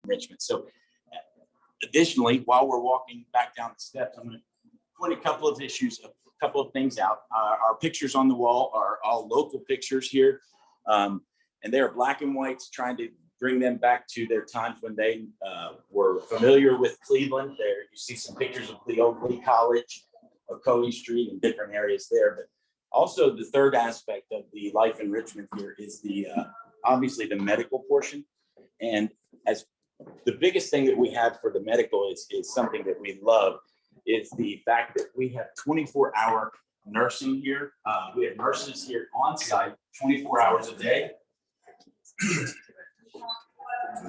Richmond. So additionally, while we're walking back down the steps, I'm going to point a couple of things out. Our pictures on the wall are all local pictures here. And they are black and whites, trying to bring them back to their times when they were familiar with Cleveland. There you see some pictures of the old Lee College, Ocoee Street, and different areas there. But also the third aspect of the Life in Richmond here is the obviously the medical portion. And as the biggest thing that we have for the medical is something that we love, is the fact that we have 24-hour nursing here. We have nurses here on site 24 hours a day.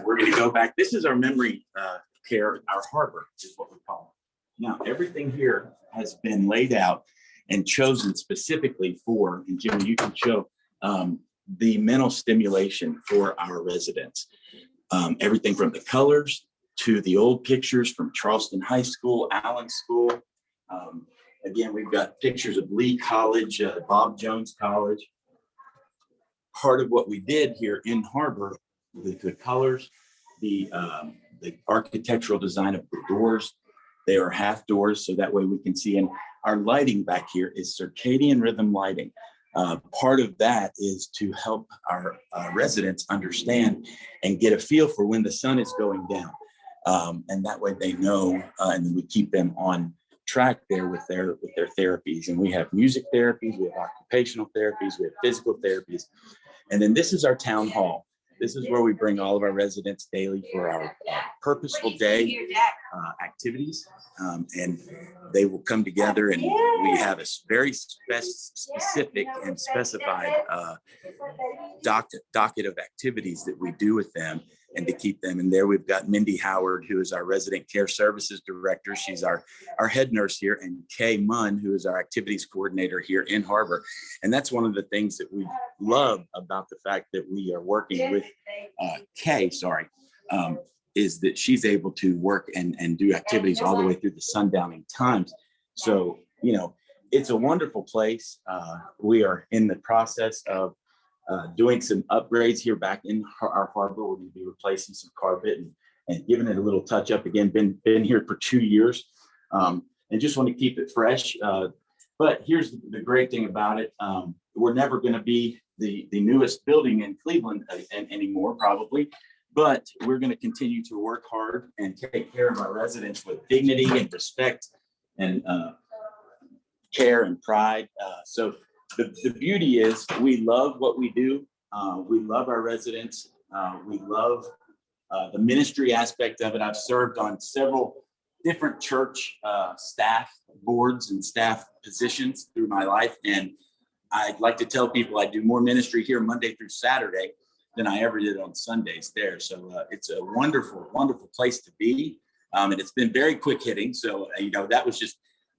We're going to go back. This is our memory care, our harbor is what we call it. Now, everything here has been laid out and chosen specifically for, and Jimmy, you can show the mental stimulation for our residents. Everything from the colors to the old pictures from Charleston High School, Allen School. Again, we've got pictures of Lee College, Bob Jones College. Part of what we did here in Harbor, the colors, the architectural design of the doors, they are half doors, so that way we can see. And our lighting back here is circadian rhythm lighting. Part of that is to help our residents understand and get a feel for when the sun is going down. And that way they know, and then we keep them on track there with their therapies. And we have music therapies, we have occupational therapies, we have physical therapies. And then this is our town hall. This is where we bring all of our residents daily for our purposeful day activities. And they will come together, and we have a very specific and specified docket of activities that we do with them, and to keep them. And there we've got Mindy Howard, who is our resident care services director. She's our head nurse here, and Kay Munn, who is our activities coordinator here in Harbor. And that's one of the things that we love about the fact that we are working with Kay, is that she's able to work and do activities all the way through the sundowning times. So, you know, it's a wonderful place. We are in the process of doing some upgrades here back in our harbor. We're going to be replacing some carpet and giving it a little touch up. Again, been here for 2 years, and just want to keep it fresh. But here's the great thing about it. We're never going to be the newest building in Cleveland anymore, probably, but we're going to continue to work hard and take care of our residents with dignity and respect and care and pride. So the beauty is we love what we do. We love our residents. We love the ministry aspect of it. I've served on several different church staff boards and staff positions through my life. And I'd like to tell people I do more ministry here Monday through Saturday than I ever did on Sundays there. So it's a wonderful, wonderful place to be. And it's been very quick hitting. So, you know, that was just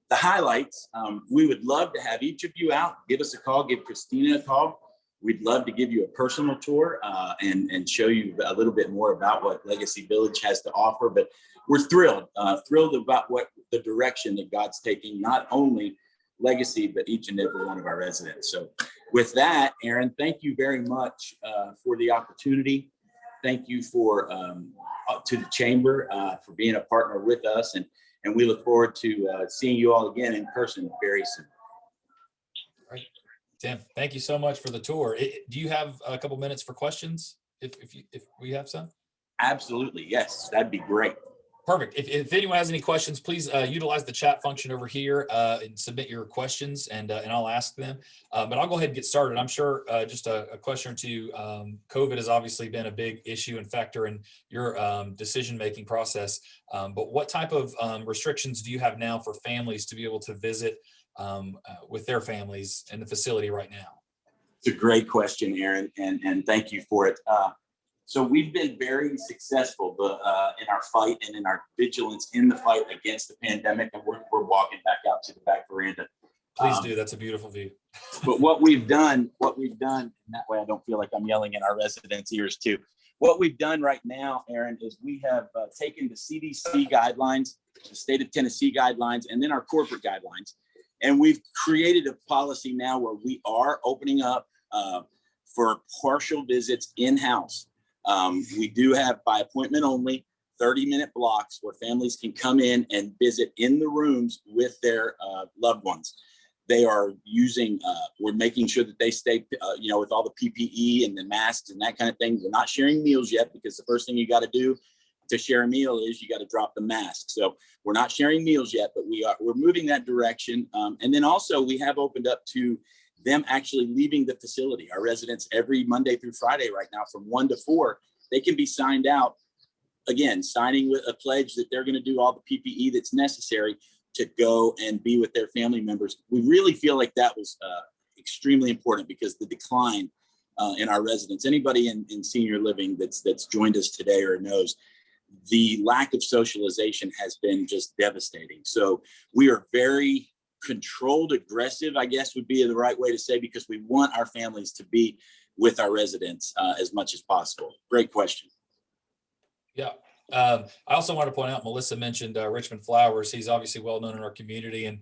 the highlights. We would love to have each of you out. Give us a call, give Christina a call. We'd love to give you a personal tour and show you a little bit more about what Legacy Village has to offer. But we're thrilled about what the direction that God's taking, not only Legacy, but each and every one of our residents. So with that, Aaron, thank you very much for the opportunity. Thank you to the Chamber for being a partner with us. And we look forward to seeing you all again in person very soon. Great. Tim, thank you so much for the tour. Do you have a couple minutes for questions if we have some? Absolutely. Yes, that'd be great. Perfect. If anyone has any questions, please utilize the chat function over here and submit your questions, and I'll ask them. But I'll go ahead and get started. I'm sure just a question or two. COVID has obviously been a big issue and factor in your decision-making process. But what type of restrictions do you have now for families to be able to visit with their families in the facility right now? It's a great question, Aaron, and thank you for it. So we've been very successful in our fight and in our vigilance in the fight against the pandemic, and we're walking back out to the back veranda. Please do. That's a beautiful view. But what we've done, and that way I don't feel like I'm yelling in our residents' ears too. What we've done right now, Aaron, is we have taken the CDC guidelines, the state of Tennessee guidelines, and then our corporate guidelines. And we've created a policy now where we are opening up for partial visits in-house. We do have by appointment only. 30-minute blocks where families can come in and visit in the rooms with their loved ones. They are using, we're making sure that they stay, with all the PPE and the masks and that kind of thing. We're not sharing meals yet, because the first thing you got to do to share a meal is you got to drop the mask. So we're not sharing meals yet, but we're moving that direction. And then also we have opened up to them actually leaving the facility. Our residents every Monday through Friday right now from 1 to 4, they can be signed out, again, signing with a pledge that they're going to do all the PPE that's necessary to go and be with their family members. We really feel like that was extremely important, because the decline in our residents, anybody in senior living that's joined us today or knows, the lack of socialization has been just devastating. So we are very controlled, aggressive, I guess would be the right way to say, because we want our families to be with our residents as much as possible. Great question. Yeah. I also want to point out, Melissa mentioned Richmond Flowers. He's obviously well known in our community, and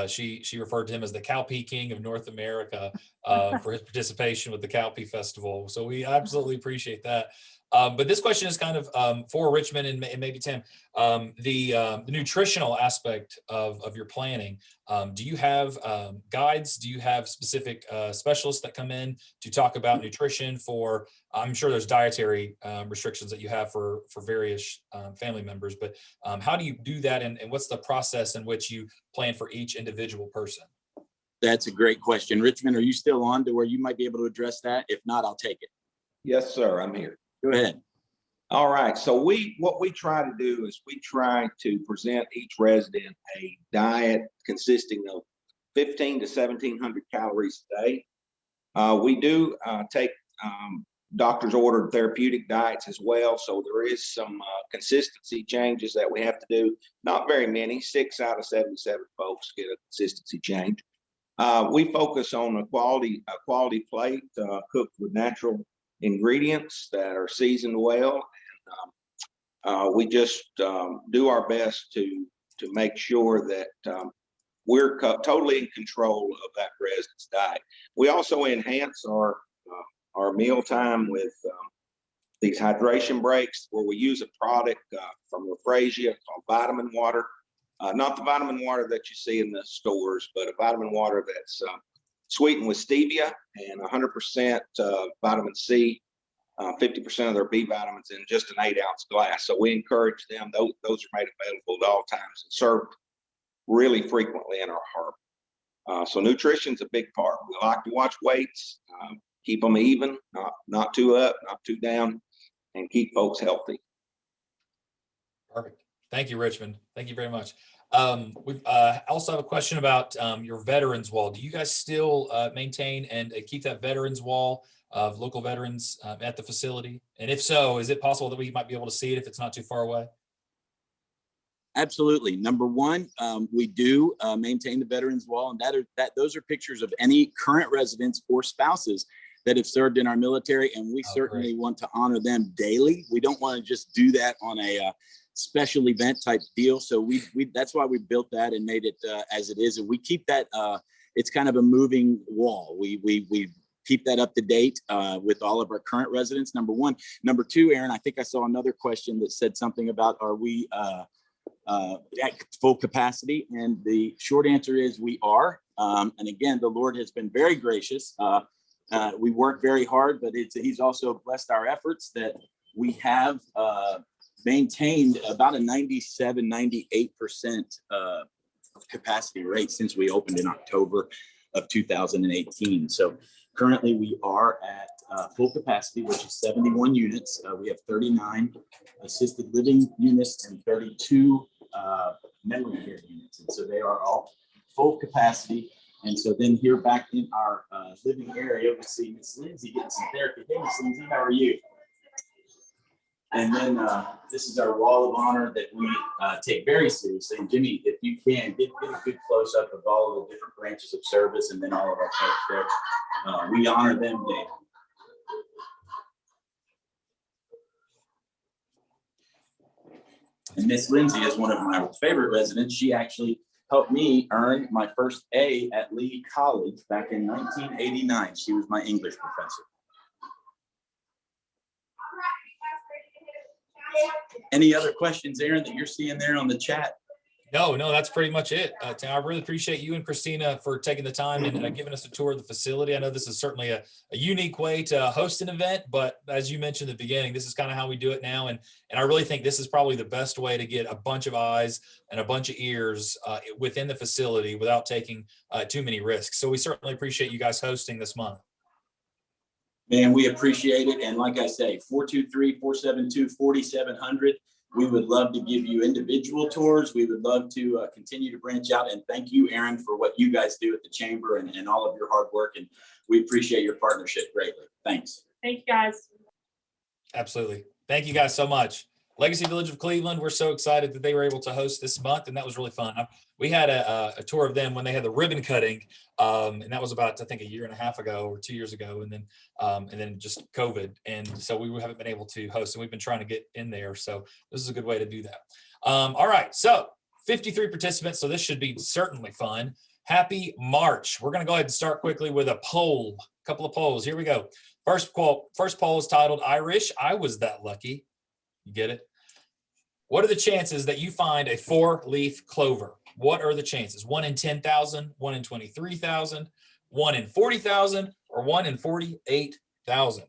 she referred to him as the Cowpea King of North America for his participation with the Cowpea Festival. So we absolutely appreciate that. But this question is kind of for Richmond and maybe Tim, the nutritional aspect of your planning. Do you have guides? Do you have specific specialists that come in to talk about nutrition for, I'm sure there's dietary restrictions that you have for various family members, but how do you do that? And what's the process in which you plan for each individual person? That's a great question. Richmond, are you still on to where you might be able to address that? If not, I'll take it. Yes, sir. I'm here. Go ahead. All right. So what we try to do is we try to present each resident a diet consisting of 15 to 1,700 calories a day. We do take doctor's ordered therapeutic diets as well. So there is some consistency changes that we have to do. Not very many. 6 out of 77 folks get a consistency change. We focus on a quality plate cooked with natural ingredients that are seasoned well, and we just do our best to make sure that we're totally in control of that resident's diet. We also enhance our mealtime with these hydration breaks, where we use a product from Euphrasia called vitamin water. Not the vitamin water that you see in the stores, but a vitamin water that's sweetened with stevia and 100% vitamin C, 50% of their B vitamins in just an 8-ounce glass. So we encourage them. Those are made available at all times and served really frequently in our harbor. So nutrition's a big part. We like to watch weights, keep them even, not too up, not too down, and keep folks healthy. Perfect. Thank you, Richmond. Thank you very much. We also have a question about your veterans wall. Do you guys still maintain and keep that veterans wall of local veterans at the facility? And if so, is it possible that we might be able to see it if it's not too far away? Absolutely. Number one, we do maintain the veterans wall, and those are pictures of any current residents or spouses that have served in our military, and we certainly want to honor them daily. We don't want to just do that on a special event type deal. So we that's why we built that and made it as it is, and we keep that. It's kind of a moving wall. We keep that up to date with all of our current residents. Number one. Number two, Aaron, I think I saw another question that said something about, are we at full capacity? And the short answer is we are. And again, the Lord has been very gracious. We work very hard, but he's also blessed our efforts that we have maintained about a 97-98% capacity rate since we opened in October of 2018. So currently we are at full capacity, which is 71 units. We have 39 assisted living units and 32 memory care units. And so they are all full capacity. And so then here back in our living area, we see Miss Lindsay getting some therapy. Hey, Miss Lindsay, how are you? And then this is our wall of honor that we take very seriously. And Jimmy, if you can, get a good close up of all of the different branches of service and then all of our folks there. We honor them daily. And Miss Lindsay is one of my favorite residents. She actually helped me earn my first A at Lee College back in 1989. She was my English professor. Any other questions, Aaron, that you're seeing there on the chat? No, that's pretty much it. Tim, I really appreciate you and Christina for taking the time and giving us a tour of the facility. I know this is certainly a unique way to host an event, but as you mentioned at the beginning, this is kind of how we do it now. And I really think this is probably the best way to get a bunch of eyes and a bunch of ears within the facility without taking too many risks. So we certainly appreciate you guys hosting this month. Man, we appreciate it. And like I say, 423-472-4700. We would love to give you individual tours. We would love to continue to branch out. And thank you, Aaron, for what you guys do at the Chamber and all of your hard work. And we appreciate your partnership greatly. Thanks. Thank you, guys. Absolutely. Thank you guys so much. Legacy Village of Cleveland, we're so excited that they were able to host this month, and that was really fun. We had a tour of them when they had the ribbon cutting, and that was about, I think, 1.5 years ago or 2 years ago, and then just COVID, and so we haven't been able to host, and we've been trying to get in there, so this is a good way to do that. All right, so 53 participants, so this should be certainly fun. Happy March. We're going to go ahead and start quickly with a poll, a couple of polls. Here we go. First poll is titled, Irish, I was that lucky. You get it? What are the chances that you find a 4-leaf clover? What are the chances? 1 in 10,000, 1 in 23,000, 1 in 40,000, or 1 in 48,000?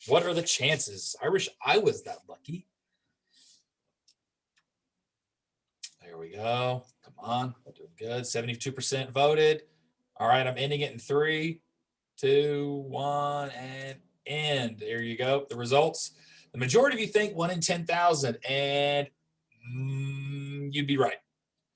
What are the chances? I wish I was that lucky. There we go. Come on, we're doing good. 72% voted. All right, I'm ending it in 3, 2, 1, and end. There you go. The results. The majority of you think 1 in 10,000, and you'd be right.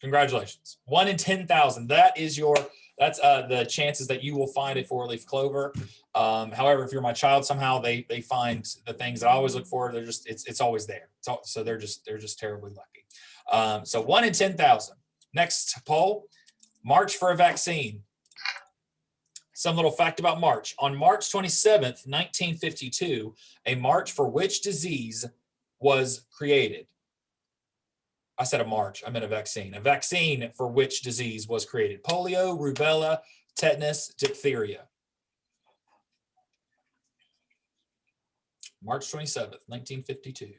Congratulations. 1 in 10,000. That's the chances that you will find a 4-leaf clover. However, if you're my child, somehow they find the things that I always look for. They're just, it's always there. So they're just terribly lucky. So 1 in 10,000. Next poll, March for a vaccine. Some little fact about March. On March 27th, 1952, a march for which disease was created? I said a march, I meant a vaccine. A vaccine for which disease was created? Polio, rubella, tetanus, diphtheria. March 27th, 1952.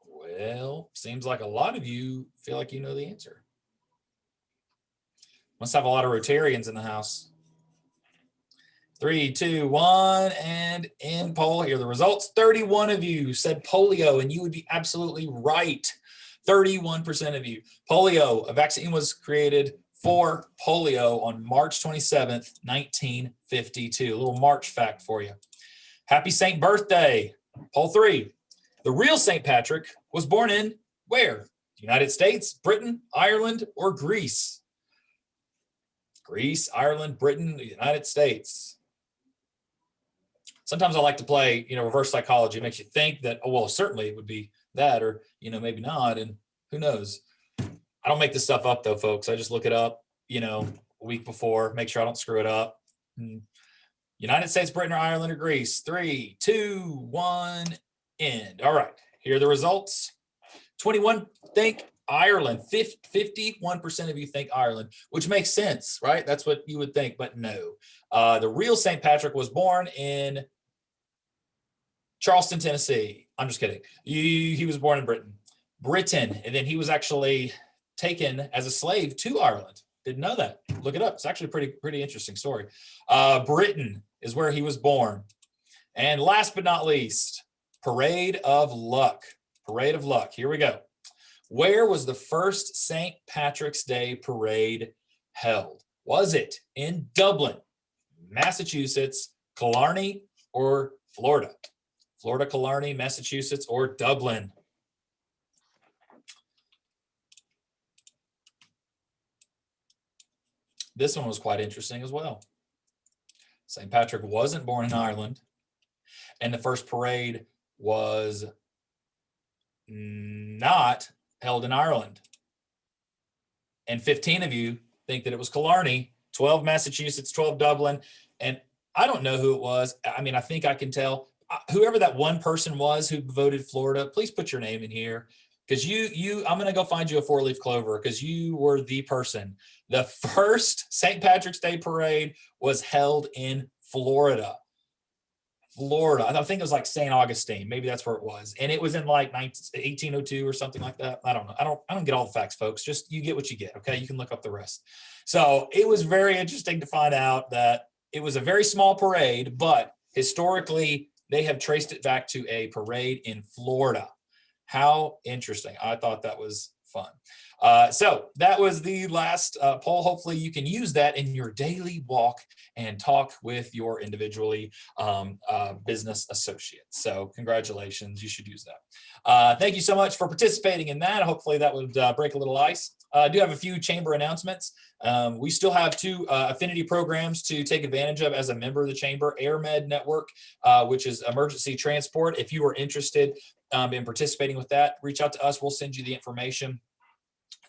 Well, seems like a lot of you feel like you know the answer. Must have a lot of Rotarians in the house. 3, 2, 1, and end poll. Here are the results. 31 of you said polio, and you would be absolutely right. 31% of you. Polio, a vaccine was created for polio on March 27th, 1952. A little March fact for you. Happy Saint Birthday. Poll 3. The real St. Patrick was born in where? United States, Britain, Ireland, or Greece? Greece, Ireland, Britain, the United States. Sometimes I like to play, reverse psychology. It makes you think that, oh, well, certainly it would be that, or, maybe not. And who knows? I don't make this stuff up though, folks. I just look it up, a week before, make sure I don't screw it up. United States, Britain, or Ireland, or Greece. 3, 2, 1, end. All right. Here are the results. 21 think Ireland. 51% of you think Ireland, which makes sense, right? That's what you would think, but no. The real St. Patrick was born in Charleston, Tennessee. I'm just kidding. He was born in Britain, and then he was actually taken as a slave to Ireland. Didn't know that. Look it up. It's actually a pretty interesting story. Britain is where he was born. And last but not least, Parade of Luck. Parade of Luck. Here we go. Where was the first St. Patrick's Day parade held? Was it in Dublin, Massachusetts, Killarney, or Florida? Florida, Killarney, Massachusetts, or Dublin? This one was quite interesting as well. St. Patrick wasn't born in Ireland, and the first parade was not held in Ireland. And 15 of you think that it was Killarney, 12 Massachusetts, 12 Dublin, and I don't know who it was. I mean, I think I can tell. Whoever that one person was who voted Florida, please put your name in here, because I'm going to go find you a 4-leaf clover because you were the person. The first St. Patrick's Day parade was held in Florida. Florida. I think it was like St. Augustine. Maybe that's where it was. And it was in like 1802 or something like that. I don't know. I don't get all the facts, folks. Just you get what you get. Okay. You can look up the rest. So it was very interesting to find out that it was a very small parade, but historically they have traced it back to a parade in Florida. How interesting. I thought that was fun. So that was the last poll. Hopefully you can use that in your daily walk and talk with your individually business associates. So congratulations, you should use that. Thank you so much for participating in that. Hopefully that would break a little ice. I do have a few chamber announcements. We still have 2 affinity programs to take advantage of as a member of the chamber. AirMed Network, which is emergency transport. If you are interested in participating with that, reach out to us. We'll send you the information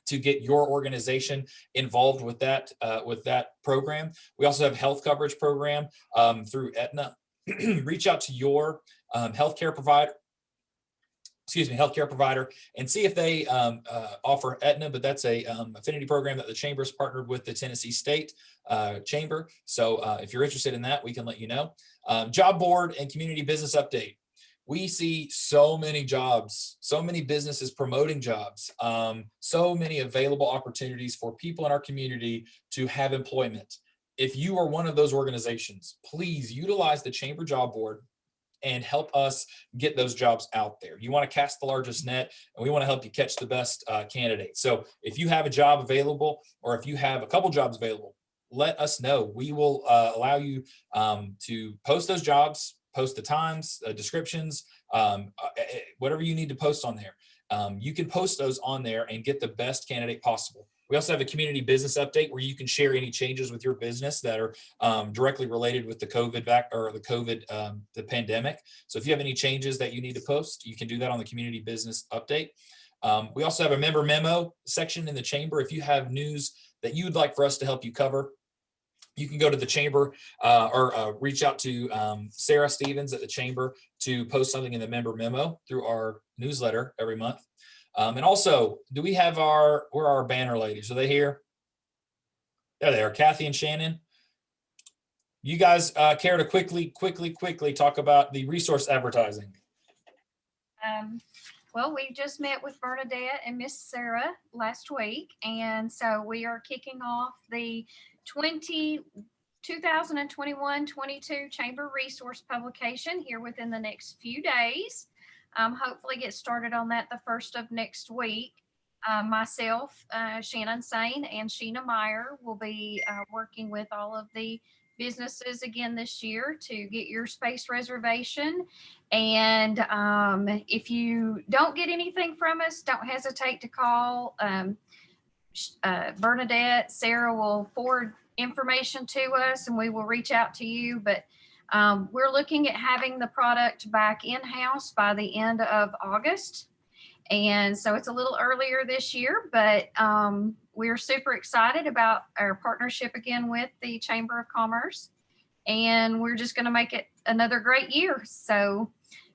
to get your organization involved with that program. We also have health coverage program through Aetna. Reach out to your healthcare provider and see if they offer Aetna, but that's a affinity program that the chamber's partnered with the Tennessee State Chamber. So if you're interested in that, we can let you know. Job board and community business update. We see so many jobs, so many businesses promoting jobs, so many available opportunities for people in our community to have employment. If you are one of those organizations, please utilize the chamber job board and help us get those jobs out there. You want to cast the largest net, and we want to help you catch the best candidates. So if you have a job available, or if you have a couple jobs available, let us know. We will allow you to post those jobs, post the times, descriptions, whatever you need to post on there. You can post those on there and get the best candidate possible. We also have a community business update where you can share any changes with your business that are directly related with the the pandemic. So if you have any changes that you need to post, you can do that on the community business update. We also have a member memo section in the chamber. If you have news that you would like for us to help you cover, you can go to the chamber or reach out to Sarah Stevens at the chamber to post something in the member memo through our newsletter every month. And also, do we have where are our banner ladies? Are they here? There they are, Kathy and Shannon. You guys care to quickly talk about the resource advertising? Well, we just met with Bernadette and Miss Sarah last week, and so we are kicking off the 2021-22 Chamber Resource Publication here within the next few days. Hopefully get started on that the first of next week. Myself, Shannon Sane, and Sheena Meyer will be working with all of the businesses again this year to get your space reservation. And if you don't get anything from us, don't hesitate to call. Bernadette, Sarah will forward information to us and we will reach out to you. But we're looking at having the product back in-house by the end of August. And so it's a little earlier this year, but we're super excited about our partnership again with the Chamber of Commerce. And we're just going to make it another great year. So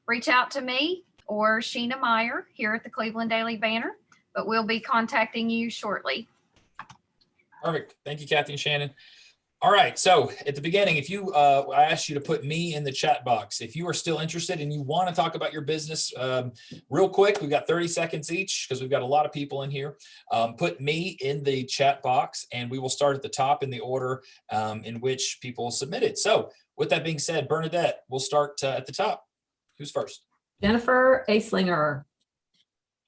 reach out to me or Sheena Meyer here at the Cleveland Daily Banner, but we'll be contacting you shortly. Perfect. Thank you, Kathy and Shannon. All right. So at the beginning, if you, I asked you to put me in the chat box. If you are still interested and you want to talk about your business real quick, we've got 30 seconds each because we've got a lot of people in here. Put me in the chat box and we will start at the top in the order in which people submitted. So with that being said, Bernadette, we'll start at the top. Who's first? Jennifer Aislinger.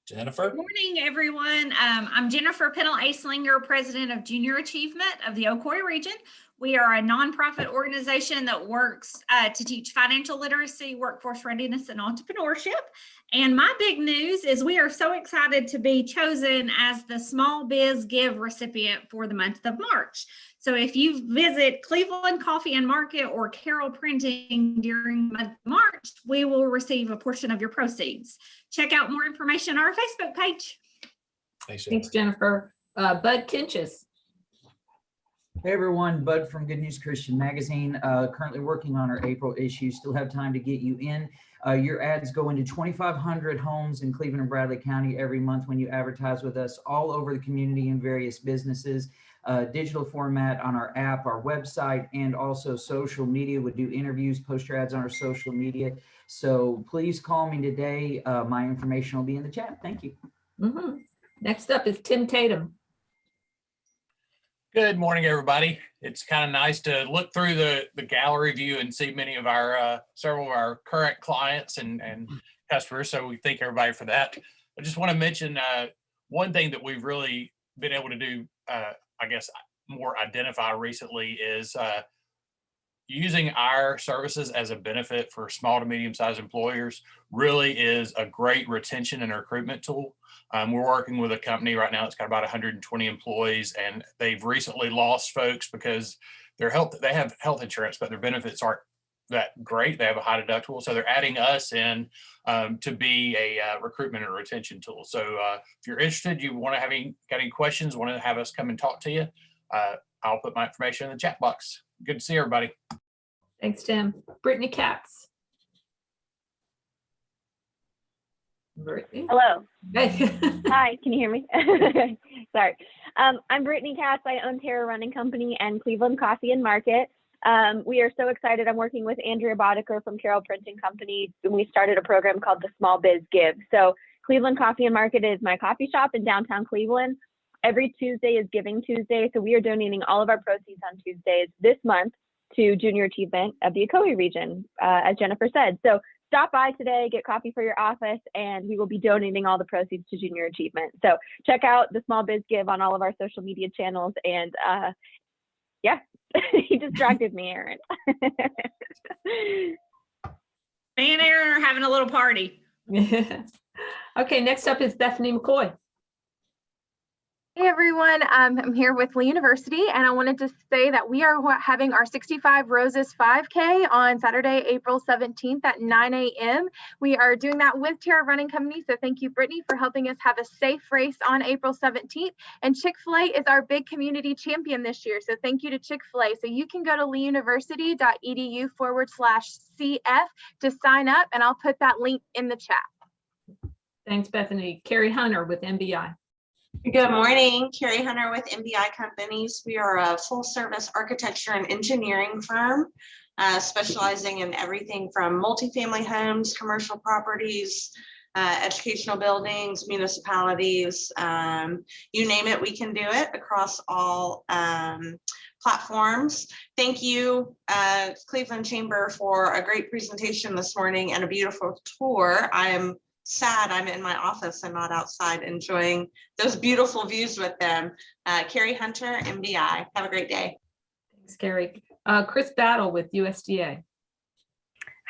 Jennifer. Good morning, everyone. I'm Jennifer Pennell Aislinger, President of Junior Achievement of the Ocoee region. We are a nonprofit organization that works to teach financial literacy, workforce readiness, and entrepreneurship. And my big news is we are so excited to be chosen as the Small Biz Give recipient for the month of March. So if you visit Cleveland Coffee and Market or Carroll Printing during the month of March, we will receive a portion of your proceeds. Check out more information on our Facebook page. Thanks, Jennifer. Bud Kinches. Hey everyone, Bud from Good News Christian Magazine. Currently working on our April issue. Still have time to get you in. Your ads go into 2,500 homes in Cleveland and Bradley County every month when you advertise with us all over the community and various businesses. digital format on our app, our website, and also social media. We do interviews, post your ads on our social media. So please call me today. My information will be in the chat. Thank you. Next up is Tim Tatum. Good morning, everybody. It's kind of nice to look through the gallery view and see many of our several of our current clients and customers. So we thank everybody for that. I just want to mention one thing that we've really been able to do, I guess, more identify recently is using our services as a benefit for small to medium-sized employers really is a great retention and recruitment tool. We're working with a company right now that's got about 120 employees, and they've recently lost folks because they have health insurance, but their benefits aren't that great. They have a high deductible, so they're adding us in to be a recruitment and retention tool. So if you're interested, you want to got any questions, want to have us come and talk to you, I'll put my information in the chat box. Good to see everybody. Thanks, Tim. Brittany Katz. Brittany. Hello. Hey. Hi, can you hear me? Sorry. I'm Brittany Katz. I own Terra Running Company and Cleveland Coffee and Market. We are so excited. I'm working with Andrea Boddicker from Carroll Printing Company, and we started a program called the Small Biz Give. So Cleveland Coffee and Market is my coffee shop in downtown Cleveland. Every Tuesday is Giving Tuesday. So we are donating all of our proceeds on Tuesdays this month to Junior Achievement of the Ocoee region, as Jennifer said. So stop by today, get coffee for your office, and we will be donating all the proceeds to Junior Achievement. So check out the Small Biz Give on all of our social media channels. And yeah, he distracted me, Aaron. Me and Aaron are having a little party. Okay, next up is Bethany McCoy. Hey everyone, I'm here with Lee University, and I wanted to say that we are having our 65 Roses 5K on Saturday, April 17th at 9 a.m. We are doing that with Terra Running Company, so thank you, Brittany, for helping us have a safe race on April 17th. And Chick-fil-A is our big community champion this year, so thank you to Chick-fil-A. So you can go to leeuniversity.edu/CF to sign up, and I'll put that link in the chat. Thanks, Bethany. Carrie Hunter with MBI. Good morning, Carrie Hunter with MBI Companies. We are a full service architecture and engineering firm specializing in everything from multifamily homes, commercial properties, educational buildings, municipalities, you name it, we can do it across all platforms. Thank you, Cleveland Chamber, for a great presentation this morning and a beautiful tour. I am sad I'm in my office and not outside enjoying those beautiful views with them. Carrie Hunter, MBI. Have a great day. Thanks, Carrie. Chris Battle with USDA.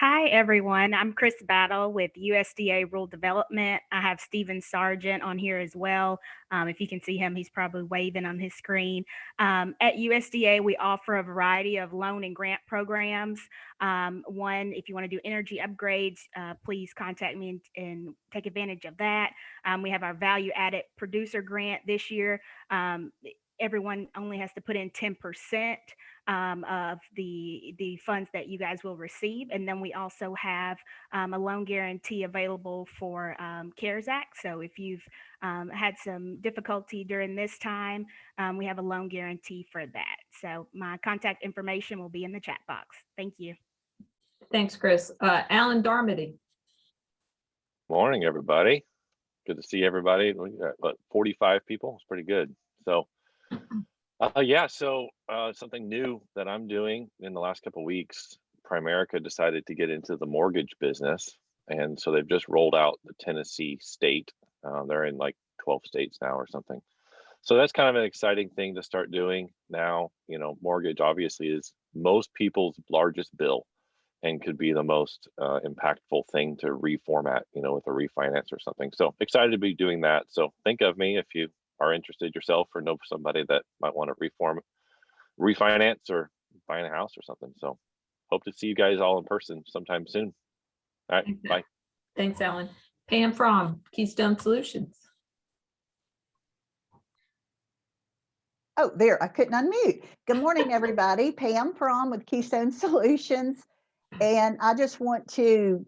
Hi, everyone. I'm Chris Battle with USDA Rural Development. I have Stephen Sargent on here as well. If you can see him, he's probably waving on his screen. At USDA, we offer a variety of loan and grant programs. One, if you want to do energy upgrades, please contact me and take advantage of that. We have our value added producer grant this year. Everyone only has to put in 10% of the funds that you guys will receive. And then we also have a loan guarantee available for CARES Act. So if you've had some difficulty during this time, we have a loan guarantee for that. So my contact information will be in the chat box. Thank you. Thanks, Chris. Alan Darmody. Morning, everybody. Good to see everybody. We got, what, 45 people? It's pretty good. So something new that I'm doing in the last couple of weeks, Primerica decided to get into the mortgage business. And so they've just rolled out the Tennessee state. They're in like 12 states now or something. So that's kind of an exciting thing to start doing now. You know, mortgage obviously is most people's largest bill and could be the most impactful thing to reformat, you know, with a refinance or something. So excited to be doing that. So think of me if you are interested yourself or know somebody that might want to refinance or buying a house or something. So hope to see you guys all in person sometime soon. All right, bye. Thanks, Alan. Pam Fromm, Keystone Solutions. Oh, there, I couldn't unmute. Good morning, everybody. Pam Fromm with Keystone Solutions. And I just want to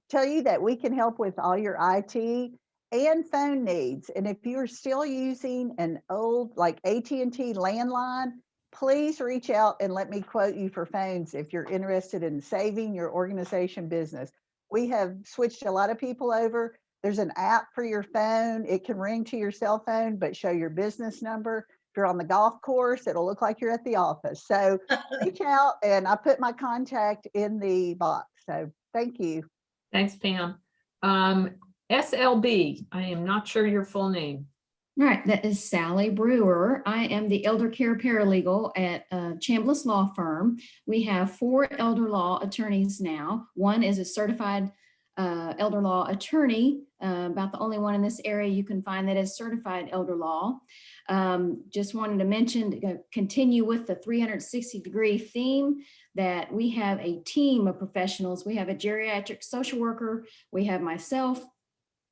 tell you that we can help with all your IT and phone needs. And if you're still using an old like AT&T landline, please reach out and let me quote you for phones if you're interested in saving your organization business. We have switched a lot of people over. There's an app for your phone. It can ring to your cell phone, but show your business number. If you're on the golf course, it'll look like you're at the office. So reach out, and I put my contact in the box. So thank you. Thanks, Pam. SLB, I am not sure your full name. All right, that is Sally Brewer. I am the elder care paralegal at Chambliss Law Firm. We have 4 elder law attorneys now. One is a certified elder law attorney, about the only one in this area you can find that is certified elder law. Just wanted to mention, continue with the 360-degree theme, that we have a team of professionals. We have a geriatric social worker. We have myself,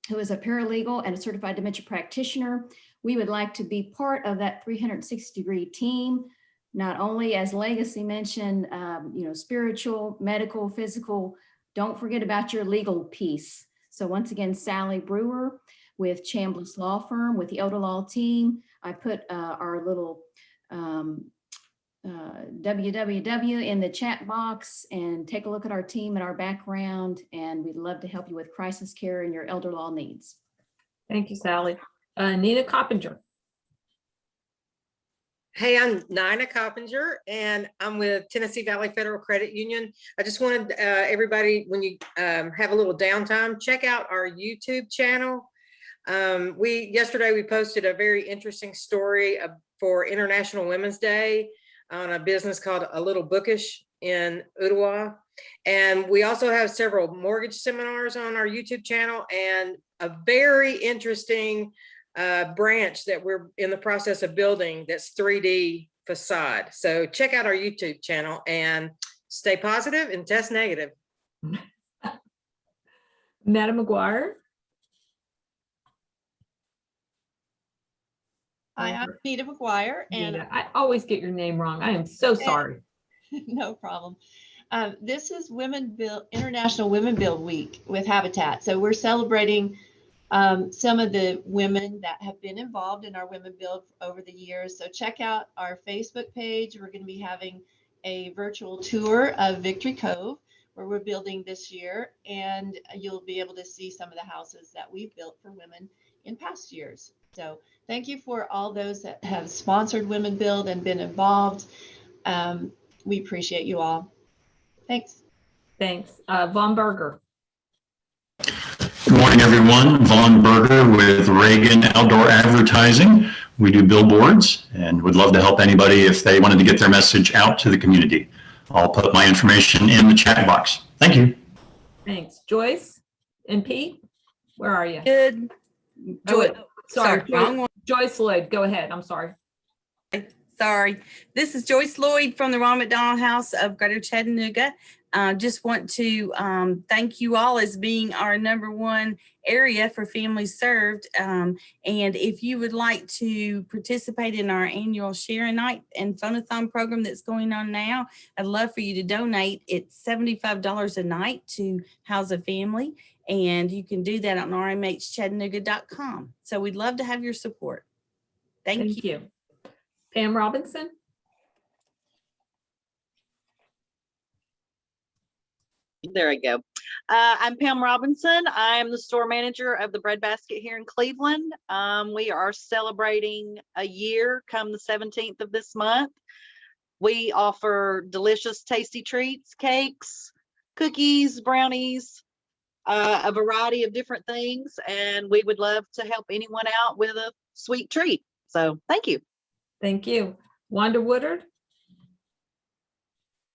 who is a paralegal and a certified dementia practitioner. We would like to be part of that 360-degree team, not only, as Legacy mentioned, spiritual, medical, physical. Don't forget about your legal piece. So once again, Sally Brewer with Chambliss Law Firm with the elder law team. I put our little www in the chat box, and take a look at our team and our background, and we'd love to help you with crisis care and your elder law needs. Thank you, Sally. Nina Coppinger. Hey, I'm Nina Coppinger, and I'm with Tennessee Valley Federal Credit Union. I just wanted everybody, when you have a little downtime, check out our YouTube channel. Yesterday we posted a very interesting story for International Women's Day on a business called A Little Bookish in Ottawa. And we also have several mortgage seminars on our YouTube channel, and a very interesting branch that we're in the process of building that's 3D facade. So check out our YouTube channel and stay positive and test negative. Madam McGuire. Hi, I'm Nita McGuire, and Nita, I always get your name wrong. I am so sorry. No problem. This is International Women Build Week with Habitat. So we're celebrating some of the women that have been involved in our Women Build over the years. So check out our Facebook page. We're going to be having a virtual tour of Victory Cove, where we're building this year, and you'll be able to see some of the houses that we've built for women in past years. So thank you for all those that have sponsored Women Build and been involved. We appreciate you all. Thanks. Thanks. Vaughn Berger. Good morning, everyone. Vaughn Berger with Reagan Outdoor Advertising. We do billboards and would love to help anybody if they wanted to get their message out to the community. I'll put my information in the chat box. Thank you. Thanks. Joyce and Pete, where are you? Good. Sorry, wrong one. Joyce Lloyd, go ahead. I'm sorry. Sorry. This is Joyce Lloyd from the Ron McDonald House of Greater Chattanooga. Just want to thank you all as being our #1 area for families served. And if you would like to participate in our annual Sharing Night and Phonathon program that's going on now, I'd love for you to donate. It's $75 a night to house a family, and you can do that on rmhchattanooga.com. So we'd love to have your support. Thank you. Pam Robinson. There I go. I'm Pam Robinson. I'm the store manager of the Bread Basket here in Cleveland. We are celebrating a year come the 17th of this month. We offer delicious, tasty treats, cakes, cookies, brownies, a variety of different things. And we would love to help anyone out with a sweet treat. So thank you. Thank you. Wanda Woodard.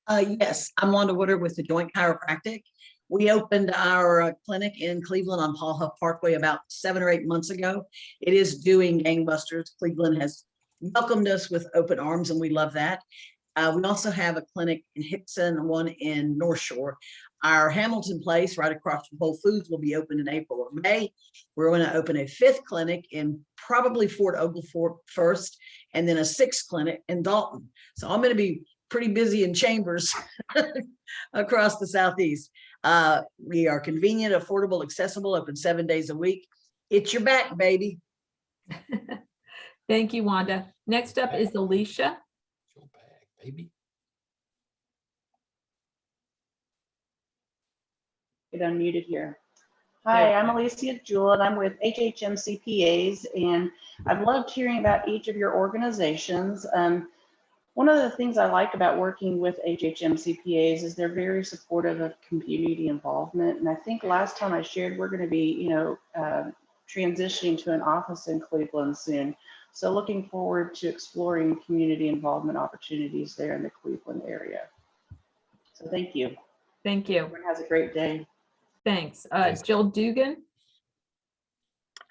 Yes, I'm Wanda Woodard with the Joint Chiropractic. We opened our clinic in Cleveland on Paul Huff Parkway about 7 or 8 months ago. It is doing gangbusters. Cleveland has welcomed us with open arms, and we love that. We also have a clinic in Hickson, one in North Shore. Our Hamilton place right across from Whole Foods will be open in April or May. We're going to open a 5th clinic in probably Fort Oglethorpe first, and then a 6th clinic in Dalton. So I'm going to be pretty busy in Chambers across the Southeast. We are convenient, affordable, accessible, open 7 days a week. It's your back, baby. Thank you, Wanda. Next up is Alicia. Baby. Get unmuted here. Hi, I'm Alicia Jewell, and I'm with HHM CPAs, and I've loved hearing about each of your organizations. One of the things I like about working with HHM CPAs is they're very supportive of community involvement. And I think last time I shared, we're going to be, transitioning to an office in Cleveland soon. So looking forward to exploring community involvement opportunities there in the Cleveland area. So thank you. Thank you. Everyone has a great day. Thanks. Jill Dugan.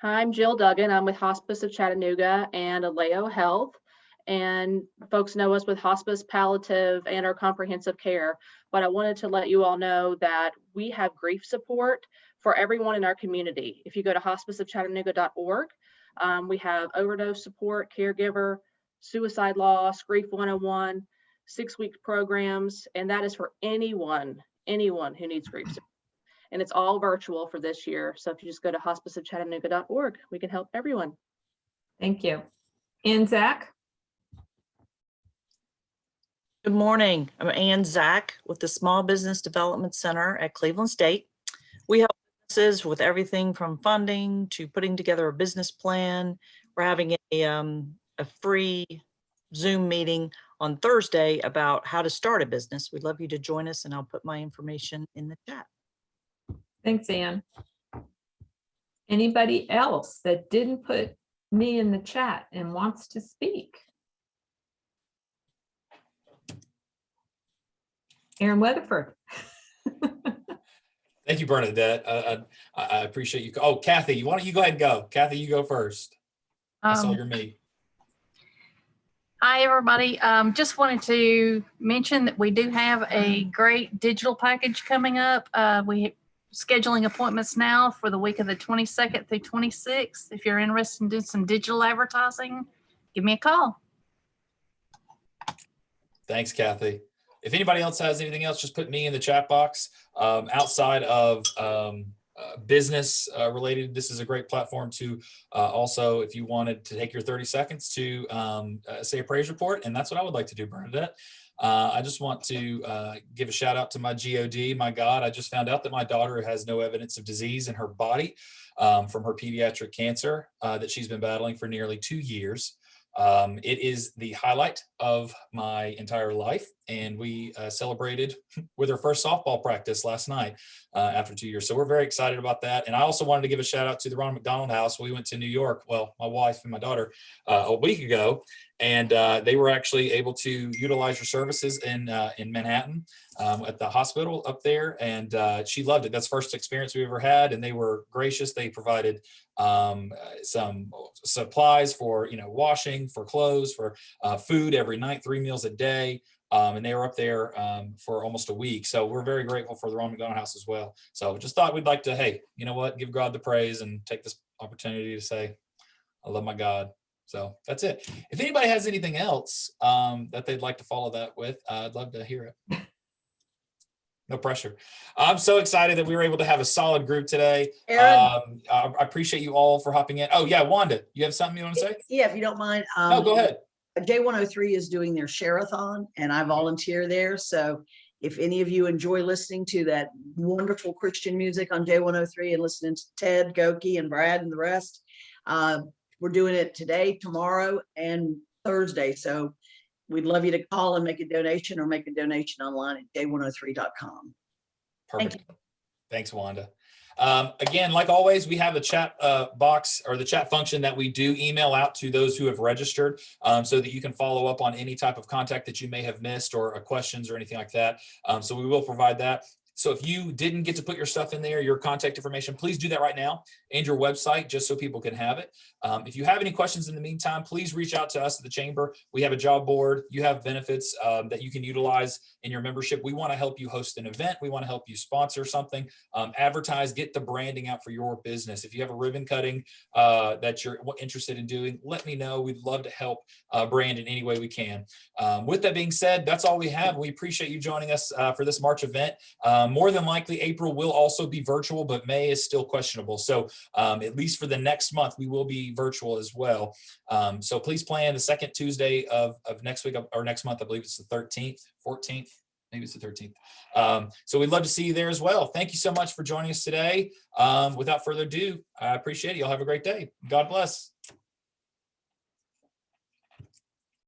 Hi, I'm Jill Duggan. I'm with Hospice of Chattanooga and Aleo Health. And folks know us with hospice, palliative, and our comprehensive care. But I wanted to let you all know that we have grief support for everyone in our community. If you go to hospiceofchattanooga.org, we have overdose support, caregiver, suicide loss, grief 101, 6-week programs, and that is for anyone who needs grief support. And it's all virtual for this year. So if you just go to hospiceofchattanooga.org, we can help everyone. Thank you. And Zach. Good morning. I'm Ann Zach with the Small Business Development Center at Cleveland State. We help businesses with everything from funding to putting together a business plan. We're having a free Zoom meeting on Thursday about how to start a business. We'd love you to join us, and I'll put my information in the chat. Thanks, Ann. Anybody else that didn't put me in the chat and wants to speak? Aaron Weatherford. Thank you, Bernadette. I appreciate you. Oh, Kathy, why don't you go ahead and go? Kathy, you go first. That's all you're me. Hi, everybody. Just wanted to mention that we do have a great digital package coming up. We scheduling appointments now for the week of the 22nd through 26th. If you're interested in doing some digital advertising, give me a call. Thanks, Kathy. If anybody else has anything else, just put me in the chat box. Outside of business related, this is a great platform to also, if you wanted to take your 30 seconds to say a praise report, and that's what I would like to do, Bernadette. I just want to give a shout out to my God. My God, I just found out that my daughter has no evidence of disease in her body from her pediatric cancer that she's been battling for nearly 2 years. It is the highlight of my entire life, and we celebrated with her first softball practice last night after 2 years. So we're very excited about that. And I also wanted to give a shout out to the Ronald McDonald House. We went to New York, well, my wife and my daughter, a week ago, and they were actually able to utilize your services in Manhattan at the hospital up there, and she loved it. That's the first experience we ever had, and they were gracious. They provided some supplies for washing, for clothes, for food every night, 3 meals a day, and they were up there for almost a week. So we're very grateful for the Ronald McDonald House as well. So just thought we'd like to, hey, you know what, give God the praise and take this opportunity to say I love my God. So that's it. If anybody has anything else that they'd like to follow that with, I'd love to hear it. No pressure. I'm so excited that we were able to have a solid group today. I appreciate you all for hopping in. Oh yeah, Wanda, you have something you want to say? Yeah, if you don't mind. Oh, go ahead. J103 is doing their share-a-thon, and I volunteer there. So if any of you enjoy listening to that wonderful Christian music on J103 and listening to Ted, Goki, and Brad and the rest, we're doing it today, tomorrow, and Thursday. So we'd love you to call and make a donation, or make a donation online at j103.com. Perfect. Thanks, Wanda. Again, like always, we have a chat box, or the chat function that we do email out to those who have registered, so that you can follow up on any type of contact that you may have missed, or questions or anything like that. So we will provide that. So if you didn't get to put your stuff in there, your contact information, please do that right now, and your website, just so people can have it. If you have any questions in the meantime, please reach out to us at the Chamber. We have a job board. You have benefits that you can utilize in your membership. We want to help you host an event. We want to help you sponsor something, advertise, get the branding out for your business. If you have a ribbon cutting that you're interested in doing, let me know. We'd love to help brand in any way we can. With that being said, that's all we have. We appreciate you joining us for this March event. More than likely, April will also be virtual, but May is still questionable. So at least for the next month, we will be virtual as well. So please plan the second Tuesday of next week or next month. I believe it's the 13th, 14th. Maybe it's the 13th. So we'd love to see you there as well. Thank you so much for joining us today. Without further ado, I appreciate it. Y'all have a great day. God bless.